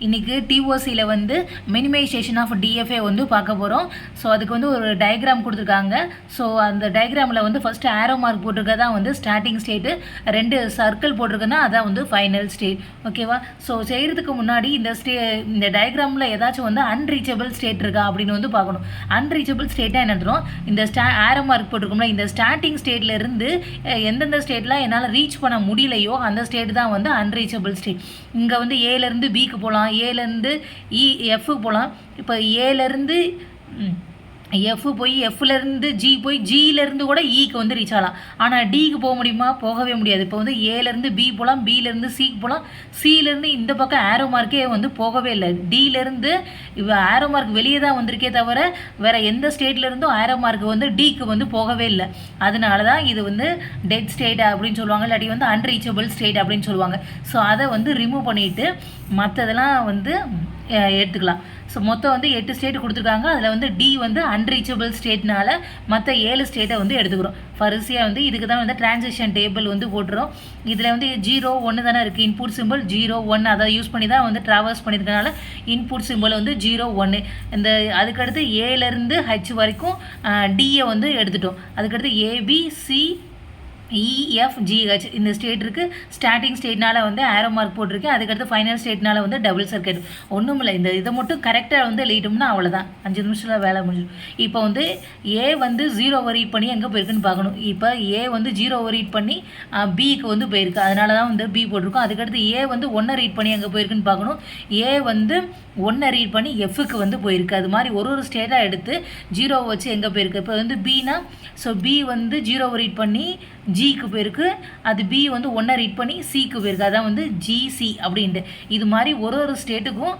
இன்றைக்கி டிஓசியில் வந்து minimisation of TFA வந்து பார்க்க போகிறோம். ஸோ அதுக்கு வந்து ஒரு டயக்ராம் கொடுத்துருக்காங்க. ஸோ அந்த டயக்ராமில் வந்து ஃபஸ்ட்டு ஆரோ மார்க் போட்டிருக்கதான் வந்து ஸ்டார்டிங் ஸ்டேட்டு, 2 சர்க்கிள் போட்டிருக்குன்னா அதான் வந்து ஃபைனல் ஸ்டேட். ஓகேவா? ஸோ செய்கிறதுக்கு முன்னாடி இந்த டயக்ராமில் ஏதாச்சும் வந்து அன்ரீச்சபிள் ஸ்டேட் இருக்கா அப்படின்னு வந்து பார்க்கணும். அன்ரீச்சபிள் ஸ்டேட்டாக என்ன அர்த்தம்? இந்த ஆரோ மார்க் போட்டிருக்கோம்ல, இந்த ஸ்டார்டிங் ஸ்டேட்லேருந்து எந்தெந்த ஸ்டேட்லாம் என்னால் ரீச் பண்ண முடியலையோ அந்த ஸ்டேட் தான் வந்து அன்ரீச்சபிள் ஸ்டேட். இங்கே வந்து ஏலேருந்து பிக்கு போகலாம், ஏலேருந்து எஃப்க்கு போகலாம். இப்போ ஏலேருந்து எஃப் போய் எஃப்லேருந்து ஜி போய் ஜியிலேருந்து கூட ஈக்கு வந்து ரீச் ஆகலாம். ஆனால் டிக்கு போக முடியுமா? போகவே முடியாது. இப்போ வந்து ஏலேருந்து பி போகலாம், பியிலேருந்து சிக்கு போகலாம், சியிலேருந்து இந்த பக்கம் ஆரோ மார்க்கே வந்து போகவே இல்லை. டியிலேருந்து ஆரோ மார்க் வெளியே தான் வந்திருக்கே தவிர வேறு எந்த ஸ்டேட்லேருந்தும் ஆரோ மார்க் வந்து டிக்கு வந்து போகவே இல்லை. அதனால தான் இது வந்து டெட் ஸ்டேட் அப்படின்னு சொல்லுவாங்க, இல்லாட்டி வந்து அன்ரீச்சபிள் ஸ்டேட் அப்படின்னு சொல்லுவாங்க. ஸோ அதை வந்து ரிமூவ் பண்ணிவிட்டு மற்றதெல்லாம் வந்து எடுத்துக்கலாம். ஸோ மொத்தம் வந்து 8 ஸ்டேட் கொடுத்துருக்காங்க. அதில் வந்து டி வந்து அன்ரீச்சபிள் ஸ்டேட்னால மற்ற 7 ஸ்டேட்டை வந்து எடுத்துக்கிறோம். ஃபர்ஸ்டியாக வந்து இதுக்கு தான் வந்து டிரான்சிஷன் டேபிள் வந்து போட்டுரும். இதில் வந்து 0 1 தானே இருக்குது இன்புட் சிம்பிள், 0 1 அதை யூஸ் பண்ணி தான் வந்து ட்ராவர்ஸ் பண்ணியிருக்கனால இன்புட் சிம்பிள் வந்து 0 1. இந்த அதுக்கடுத்து ஏலேருந்து ஹெச் வரைக்கும் டியை வந்து எடுத்துட்டோம். அதுக்கடுத்து ஏபிசி இஎஃப்ஜிஹெச் இந்த ஸ்டேட் இருக்குது. ஸ்டார்டிங் ஸ்டேட்னால வந்து ஆரோ மார்க் போட்டிருக்கேன். அதுக்கடுத்து ஃபைனல் ஸ்டேட்னால வந்து டபுள் சர்க்கிட். ஒன்றும் இல்லை, இந்த இதை மட்டும் கரெக்டாக வந்து எழுதிட்டோம்னா அவ்வளோதான், 5 நிமிஷத்தில் வேலை முடிஞ்சிடும். இப்போ வந்து ஏ வந்து 0 ரீட் பண்ணி எங்கே போயிருக்குன்னு பார்க்கணும். இப்போ ஏ வந்து 0 ரீட் பண்ணி பிக்கு வந்து போயிருக்கு, அதனால தான் வந்து பி போட்டிருக்கோம். அதுக்கடுத்து ஏ வந்து 1 ரீட் பண்ணி எங்கே போயிருக்குன்னு பார்க்கணும். ஏ வந்து 1 ரீட் பண்ணி எஃப்க்கு வந்து போயிருக்கு. அது மாதிரி ஒரு ஸ்டேட்டாக எடுத்து 0 வச்சு எங்கே போயிருக்கு. இப்போ வந்து பினா, ஸோ பி வந்து 0 ரீட் பண்ணி ஜிக்கு போயிருக்கு, அது பி வந்து 1 ரீட் பண்ணி சிக்கு போயிருக்கு, அதான் வந்து ஜிசி அப்படின்ட்டு. இது மாதிரி ஒரு ஸ்டேட்டுக்கும்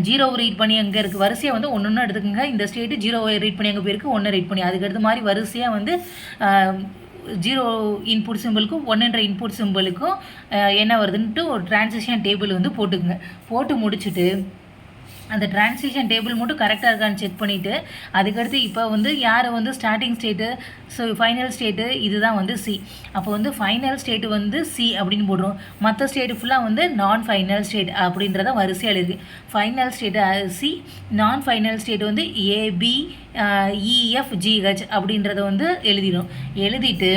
0 ரீட் பண்ணி எங்கே இருக்குது வரிசையாக வந்து ஒன்று எடுத்துக்கோங்க. இந்த ஸ்டேட்டு 0 ரீட் பண்ணி எங்கே போயிருக்கு, 1 ரீட் பண்ணி, அதுக்கடுத்து மாதிரி வரிசையாக வந்து 0 இன்புட் சிம்பிளுக்கும் 1 இன்புட் சிம்பிளுக்கும் என்ன வருதுன்ட்டு ஒரு டிரான்சிஷன் டேபிள் வந்து போட்டுக்குங்க. போட்டு முடிச்சுட்டு அந்த டிரான்சிஷன் டேபிள் மட்டும் கரெக்டாக இருக்கான்னு செக் பண்ணிவிட்டு அதுக்கடுத்து இப்போ வந்து யார் வந்து starting state, so final state இதுதான் வந்து சி. அப்போ வந்து ஃபைனல் ஸ்டேட்டு வந்து சி அப்படின்னு போடுறோம். மற்ற ஸ்டேட்டு ஃபுல்லாக வந்து நான் ஃபைனல் ஸ்டேட் அப்படின்றத வரிசையாக இருக்குது. ஃபைனல் ஸ்டேட்டு சி, நான் ஃபைனல் ஸ்டேட் வந்து ஏபி இஎஃப்ஜிஹெச் அப்படின்றத வந்து எழுதிடும். எழுதிட்டு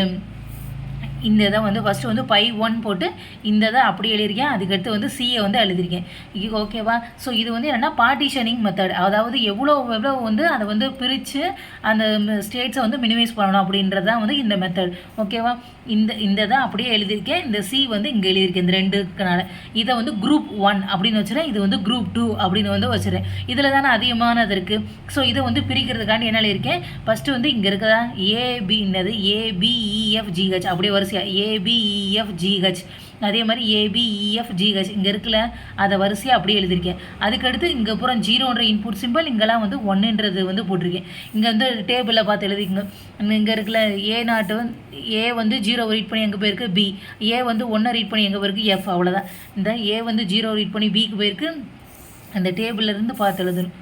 இந்த இதை வந்து ஃபஸ்ட்டு வந்து பை 1 போட்டு இந்த இதை அப்படி எழுதியிருக்கேன். அதுக்கடுத்து வந்து சியை வந்து எழுதியிருக்கேன். இது ஓகேவா? ஸோ இது வந்து என்னென்னா பார்ட்டிஷனிங் மெத்தட், அதாவது எவ்வளோ வந்து அதை வந்து பிரித்து அந்த ஸ்டேட்ஸை வந்து மினிமைஸ் பண்ணணும் அப்படின்றது தான் வந்து இந்த மெத்தட். ஓகேவா? இந்த தான் அப்படியே எழுதியிருக்கேன். இந்த சி வந்து இங்கே எழுதியிருக்கேன் இந்த 2க்குனால. இதை வந்து குரூப் 1 அப்படின்னு வச்சுறேன், இது வந்து குரூப் 2 அப்படின்னு வந்து வச்சுறேன். இதில் தானே அதிகமானது இருக்குது. ஸோ இதை வந்து பிரிக்கிறதுக்காண்டி என்ன எழுதியிருக்கேன், ஃபஸ்ட்டு வந்து இங்கே இருக்குதா ஏபின்னது ஏபிஇஎஃப்ஜிஹெச் அப்படியே வரிசையாக ஏபிஇஎஃப்ஜிஹெச், அதே மாதிரி ஏபிஇஎஃப்ஜிஹெச் இங்கே இருக்குல்ல அதை வரிசையாக அப்படியே எழுதியிருக்கேன். அதுக்கடுத்து இங்கே அப்புறம் 0 இன்புட் சிம்பிள், இங்கெல்லாம் வந்து 1 வந்து போட்டிருக்கேன். இங்கே வந்து டேபிளில் பார்த்து எழுதிக்கங்க. இங்கே இருக்குல்ல ஏ நாட்டு ஏ வந்து 0 ரீட் பண்ணி எங்கே போயிருக்கு பி, ஏ வந்து 1 ரீட் பண்ணி எங்கே போயிருக்கு எஃப், அவ்வளோதான். இந்த ஏ வந்து 0 ரீட் பண்ணி பிக்கு போயிருக்கு, அந்த டேபிள்லேருந்து பார்த்து எழுதணும்.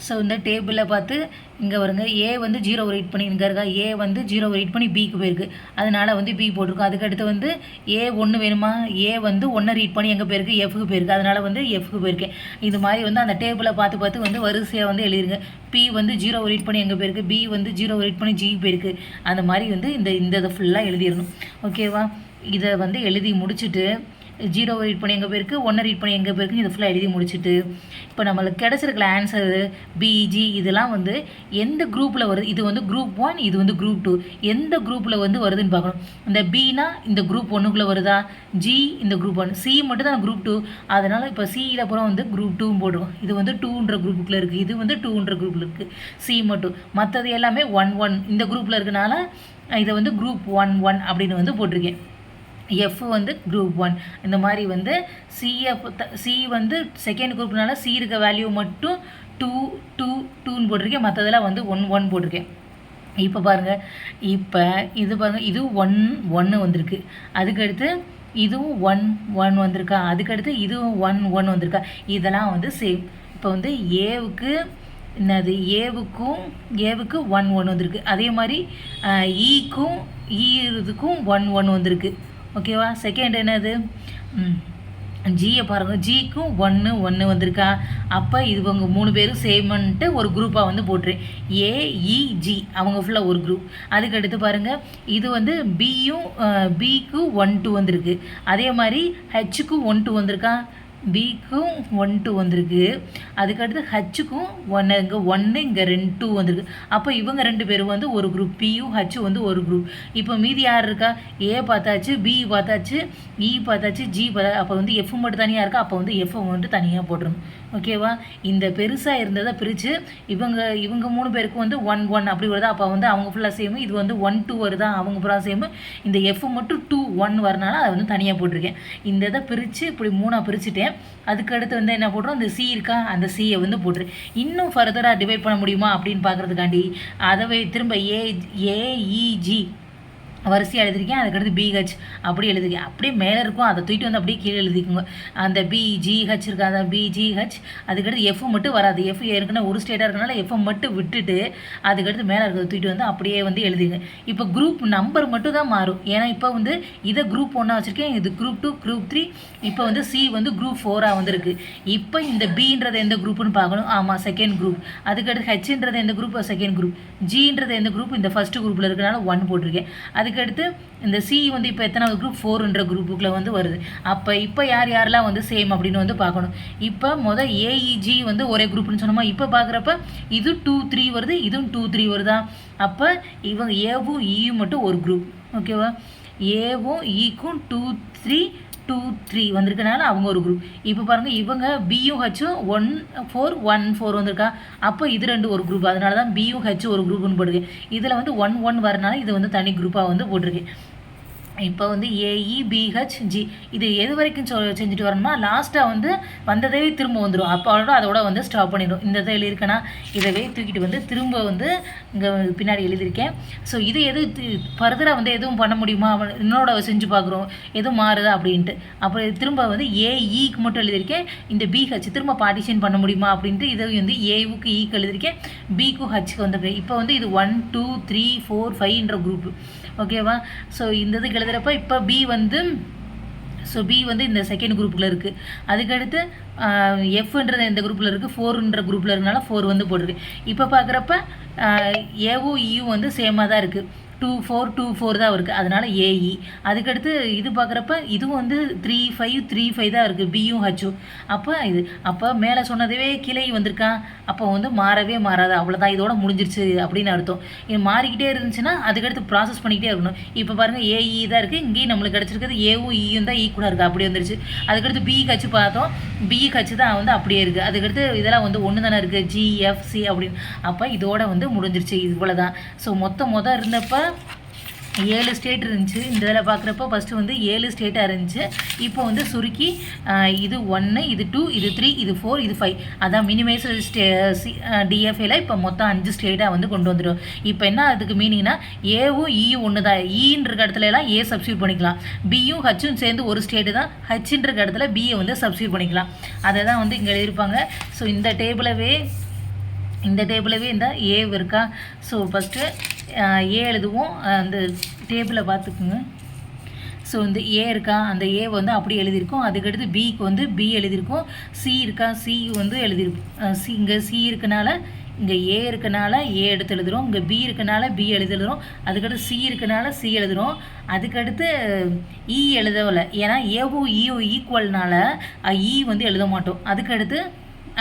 ஸோ இந்த டேபிளில் பார்த்து இங்கே வருங்க, ஏ வந்து 0 ரீட் பண்ணி இங்கே இருக்கா, ஏ வந்து 0 ரீட் பண்ணி பிக்கு போயிருக்கு, அதனால் வந்து பி போட்டிருக்கோம். அதுக்கடுத்து வந்து ஏ 1 வேணுமா, ஏ வந்து 1 ரீட் பண்ணி எங்கே போயிருக்கு எஃப்க்கு போயிருக்கு, அதனால் வந்து எஃப்க்கு போயிருக்கேன். இது மாதிரி வந்து அந்த டேபிளை பார்த்து வந்து வரிசையாக வந்து எழுதிருங்க. பி வந்து 0 ரீட் பண்ணி எங்கே போயிருக்கு, பி வந்து 0 ரீட் பண்ணி ஜிக்கு போயிருக்கு, அந்த மாதிரி வந்து இந்த இதை ஃபுல்லாக எழுதிடணும். ஓகேவா? இதை வந்து எழுதி முடிச்சுட்டு 0 ரீட் பண்ணி எங்கே போயிருக்கு, 1 ரீட் பண்ணி எங்கே போயிருக்கு, இது ஃபுல்லாக எழுதி முடிச்சுட்டு இப்போ நம்மளுக்கு கிடச்சிருக்கல ஆன்சரு பிஜி இதெல்லாம் வந்து எந்த குரூப்பில் வருது. இது வந்து குரூப் 1, இது வந்து குரூப் 2, எந்த குரூப்பில் வந்து வருதுன்னு பார்க்கணும். இந்த பினா இந்த குரூப் 1க்குள்ளே வருதா, ஜி இந்த குரூப் 1, சி மட்டும் தான் குரூப் 2, அதனால் இப்போ சியில் அப்புறம் வந்து குரூப் 2 போடுவோம். இது வந்து 2ன்ற குரூப்புக்குள்ளே இருக்குது, இது வந்து 2ன்ற குரூப்பில் இருக்குது, சி மட்டும். மற்றது எல்லாமே 1 இந்த குரூப்பில் இருக்கனால இதை வந்து குரூப் 1 அப்படின்னு வந்து போட்டிருக்கேன். எஃப் வந்து குரூப் 1. இந்த மாதிரி வந்து சி வந்து செகண்ட் குரூப்னால சி இருக்க வேல்யூ மட்டும் 2 போட்டிருக்கேன், மற்றதெல்லாம் வந்து 1 போட்டிருக்கேன். இப்போ பாருங்கள், இப்போ இது பாருங்கள், இது 1 வந்திருக்கு, அதுக்கடுத்து இதுவும் 1 வந்திருக்கா, அதுக்கடுத்து இதுவும் 1 வந்திருக்கா, இதெல்லாம் வந்து சேம். இப்போ வந்து ஏவுக்கு என்னது ஏவுக்கு 1 வந்திருக்கு, அதே மாதிரி ஈக்கும் இதுக்கும் 1 1 வந்திருக்கு. ஓகேவா? செகண்ட் என்னது, ஜியை பாருங்கள், ஜிக்கும் 1 1 வந்திருக்கா. அப்போ இவங்க 3 பேரும் சேம்ன்ட்டு ஒரு குரூப்பாக வந்து போட்டுரு. ஏஇஜி அவங்க ஃபுல்லாக ஒரு குரூப். அதுக்கு அடுத்து பாருங்கள், இது வந்து பிக்கு 1 2 வந்திருக்கு. அதே மாதிரி ஹெச்சுக்கும் 1 2 வந்திருக்கா, பிக்கும் 1 2 வந்திருக்கு. அதுக்கடுத்து ஹச்சுக்கும் 1 இங்கே 1 இங்கே 2 வந்திருக்கு. அப்போ இவங்க 2 பேரும் வந்து ஒரு குரூப், பியும் ஹச்சு வந்து ஒரு குரூப். இப்போ மீதி யார் இருக்கா, ஏ பார்த்தாச்சு, பி பார்த்தாச்சு, இ பார்த்தாச்சு, ஜி பார்த்தா. அப்போ வந்து எஃப் மட்டும் தனியாக இருக்கா. அப்போ வந்து எஃப் மட்டும் தனியாக போட்டுருணும். ஓகேவா? இந்த பெருசாக இருந்ததை பிரித்து இவங்க 3 பேருக்கும் வந்து 1 1 அப்படி வருதா. அப்போ வந்து அவங்க ஃபுல்லாக சேமு. இது வந்து 1 2 வருதா, அவங்க ஃபுல்லாக சேமு. இந்த எஃப் மட்டும் 2 1 வரனால அதை வந்து தனியாக போட்டிருக்கேன். இந்த இதை பிரித்து இப்படி 3ஆக பிரிச்சுட்டேன். அதுக்கு அடுத்து வந்து என்ன போடுறோம், இந்த சி இருக்கா, அந்த சியை வந்து போட்டுரு. இன்னும் ஃபர்தராக டிவைட் பண்ண முடியுமா அப்படின்னு பார்க்குறதுக்காண்டி அதை திரும்ப ஏஇஜி வரிசையாக எழுதிருக்கேன். அதுக்கடுத்து பிஹெச் அப்படி எழுதிருக்கேன். அப்படியே மேலே இருக்கும், அதை தூக்கிட்டு வந்து அப்படியே கீழே எழுதிக்கோங்க. அந்த பிஜிஹெச் இருக்கா, அந்த பிஜிஹெச். அதுக்கடுத்து எஃப் மட்டும் வராது. எஃப் ஏற்கனவே ஒரு ஸ்டேட்டாக இருக்கனால எஃப் மட்டும் விட்டுட்டு அதுக்கடுத்து மேலே இருக்கிறத தூக்கிட்டு வந்து அப்படியே வந்து எழுதிங்க. இப்போ குரூப் நம்பர் மட்டும் தான் மாறும். ஏன்னா இப்போ வந்து இதை குரூப் 1 வச்சுருக்கேன், இது குரூப் 2 குரூப் 3. இப்போ வந்து சி வந்து குரூப் 4 வந்துருக்கு. இப்போ இந்த பின்றது எந்த குரூப்னு பார்க்கணும். ஆமாம், செகண்ட் குரூப். அதுக்கடுத்து ஹெச்ன்றது எந்த குரூப், செகண்ட் குரூப். ஜின்றது எந்த குரூப், இந்த ஃபர்ஸ்ட் குரூப்பில் இருக்கிறனால 1 போட்டிருக்கேன். அதுக்கடுத்து இந்த சி வந்து இப்போ எத்தனாவது குரூப், 4ன்ற குரூப்புக்குள்ளே வந்து வருது. இப்போ யாரெல்லாம் வந்து சேம் அப்படின்னு வந்து பார்க்கணும். இப்போ மொதல் ஏஇஜி வந்து ஒரே குரூப்னு சொன்னோமா. இப்போ பார்க்குறப்ப இது 2 3 வருது, இதுவும் 2 3 வருதா. அப்போ இவங்க ஏவும் ஈயும் மட்டும் ஒரு குரூப். ஓகேவா? ஏவும் ஈக்கும் 2 3 2 3 வந்திருக்கனால அவங்க ஒரு குரூப். இப்போ பாருங்கள், இவங்க பியும் ஹெச்சும் 1 4 1 4 வந்திருக்கா. அப்போ இது 2 ஒரு குரூப். அதனால தான் பியும் ஹெச் ஒரு குரூப்னு போட்டிருக்கேன். இதில் வந்து 1 1 வரனால இது வந்து தனி குரூப்பாக வந்து போட்டிருக்கேன். இப்போ வந்து ஏஇ பிஹெச் ஜி இது எது வரைக்கும் செஞ்சுட்டு வரணும்னா லாஸ்ட்டாக வந்து வந்ததே திரும்ப வந்துடும். அப்போ அதோட வந்து ஸ்டாப் பண்ணிடும். இந்த இதை எழுதியிருக்கேன்னா இதவே தூக்கிட்டு வந்து திரும்ப வந்து இங்கே பின்னாடி எழுதியிருக்கேன். ஸோ இது ஃபர்தராக வந்து எதுவும் பண்ண முடியுமா, இன்னோட செஞ்சு பார்க்குறோம் எதுவும் மாறுதா அப்படின்ட்டு. அப்போ திரும்ப வந்து ஏஇக்கு மட்டும் எழுதியிருக்கேன். இந்த பிஹெச் திரும்ப பார்ட்டிஷன் பண்ண முடியுமா அப்படின்ட்டு இதை வந்து ஏவுக்கு ஈக்கு எழுதியிருக்கேன், பிக்கு ஹச்சுக்கு வந்துருக்கேன். இப்போ வந்து இது 1 2 3 4 5ன்ற குரூப். ஓகேவா? ஸோ இந்த இதுக்கு எழுதுகிறப்ப இப்போ பி வந்து இந்த செகண்ட் குரூப்பில் இருக்குது. அதுக்கடுத்து எஃப்ன்றது எந்த குரூப்பில் இருக்குது, 4ன்ற குரூப்பில் இருக்கனால 4 வந்து போட்டிருக்கு. இப்போ பார்க்குறப்ப ஏவும் ஈயும் வந்து சேமாக தான் இருக்குது. 2 4 2 4 தான் இருக்குது. அதனால் ஏஇ. அதுக்கடுத்து இது பார்க்குறப்ப இதுவும் வந்து 3 5 3 5 தான் இருக்குது, பியும் ஹச்சும். அப்போ மேலே சொன்னதே கிளை வந்திருக்கான். அப்போ வந்து மாறவே மாறாது, அவ்வளோதான், இதோட முடிஞ்சிருச்சு அப்படின்னு அர்த்தம். இது மாறிக்கிட்டே இருந்துச்சுன்னா அதுக்கடுத்து ப்ராசஸ் பண்ணிக்கிட்டே இருக்கணும். இப்போ பாருங்கள், ஏஇ தான் இருக்குது. இங்கேயும் நம்மளுக்கு கிடச்சிருக்கிறது ஏவும் ஈயும் தான் ஈக்குவலாக இருக்குது, அப்படி வந்துருச்சு. அதுக்கடுத்து பி ஹச்சு பார்த்தோம், பி ஹச்சு தான் வந்து அப்படியே இருக்குது. அதுக்கடுத்து இதெல்லாம் வந்து ஒன்று தானே இருக்குது, ஜிஎஃப்சி அப்படின்னு. அப்போ இதோட வந்து முடிஞ்சிருச்சு, இவ்வளோ தான். ஸோ மொதல் இருந்தப்போ 7 ஸ்டேட் இருந்துச்சு. இந்த இதில் பார்க்குறப்போ ஃபஸ்ட்டு வந்து 7 ஸ்டேட்டாக இருந்துச்சு. இப்போ வந்து சுருக்கி இது 1 இது 2 இது 3 இது 4 இது 5 அதான் மினிமைஸ்டு டிஎஃப்ஏல இப்போ மொத்தம் 5 ஸ்டேட்டாக வந்து கொண்டு வந்துடும். இப்போ என்ன அதுக்கு மீனிங்னா ஏவும் ஈயும் ஒன்று தான். ஈன்ற இடத்துல எல்லாம் ஏ சப்ஸ்டியூட் பண்ணிக்கலாம். பியும் ஹச்சும் சேர்ந்து ஒரு ஸ்டேட்டு தான். ஹச்சுன்ற இடத்துல பியை வந்து சப்ஸ்டியூட் பண்ணிக்கலாம். அதை தான் வந்து இங்கே எழுதியிருப்பாங்க. ஸோ இந்த டேபிளவே இந்த ஏ இருக்கா. ஸோ ஃபஸ்ட்டு ஏ எழுதுவோம். அந்த டேபிளை பார்த்துக்குங்க. ஸோ இந்த ஏ இருக்கா, அந்த ஏ வந்து அப்படி எழுதியிருக்கோம். அதுக்கடுத்து பிக்கு வந்து பி எழுதியிருக்கோம். சி இருக்கா, சி வந்து எழுதியிருக்கோம். இங்கே சி இருக்கனால இங்கே ஏ இருக்கனால ஏ எடுத்து எழுதுகிறோம். இங்கே பி இருக்கனால பி எழுதுகிறோம். அதுக்கடுத்து சி இருக்கனால சி எழுதுகிறோம். அதுக்கடுத்து இ எழுதவில்லை, ஏன்னா ஏவும் ஈயும் ஈக்குவல்னால இ வந்து எழுத மாட்டோம். அதுக்கடுத்து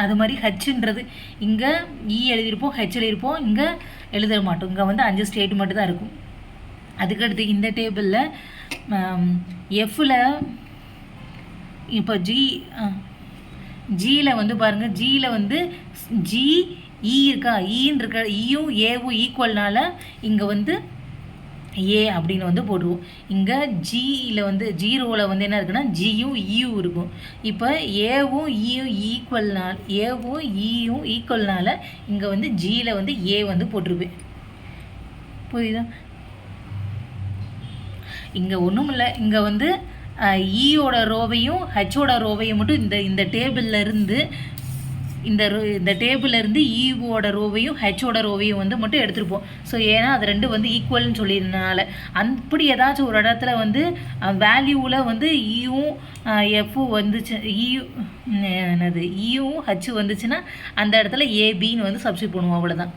அது மாதிரி ஹெச்ன்றது இங்கே இ எழுதியிருப்போம், ஹெச் எழுதியிருப்போம், இங்கே எழுத மாட்டோம். இங்கே வந்து 5 ஸ்டேட் மட்டும் தான் இருக்கும். அதுக்கடுத்து இந்த டேபிளில் எஃப்பில் இப்போ ஜியில் வந்து பாருங்கள், ஜியில் வந்து ஜி இ இருக்கா, ஈயும் ஏவும் ஈக்குவல்னால இங்கே வந்து ஏ அப்படின்னு வந்து போடுவோம். இங்கே ஜியில் வந்து 0வில் வந்து என்ன இருக்குன்னா ஜியும் ஈயும் இருக்கும். இப்போ ஏவும் ஈயும் ஈக்குவல்னால இங்கே வந்து ஜியில் வந்து ஏ வந்து போட்டிருப்பேன். புரியுதா? இங்கே ஒன்றும் இல்லை, இங்கே வந்து ஈயோட ரோவையும் ஹெச்சோட ரோவையும் மட்டும் இந்த டேபிளில் இருந்து இந்த டேபிள்லேருந்து ஈவோட ரோவையும் ஹெச்சோட ரோவையும் வந்து மட்டும் எடுத்துருப்போம். ஸோ ஏன்னா அது ரெண்டு வந்து ஈக்குவல்னு சொல்லியிருந்தனால அப்படி ஏதாச்சும் ஒரு இடத்துல வந்து வேல்யூவில் வந்து ஈயும் எஃப்பும் வந்துச்சு, என்னது ஈயும் ஹச் வந்துச்சுன்னா அந்த இடத்துல ஏபின்னு வந்து சப்ஸ்டிட் பண்ணுவோம், அவ்வளோதான்.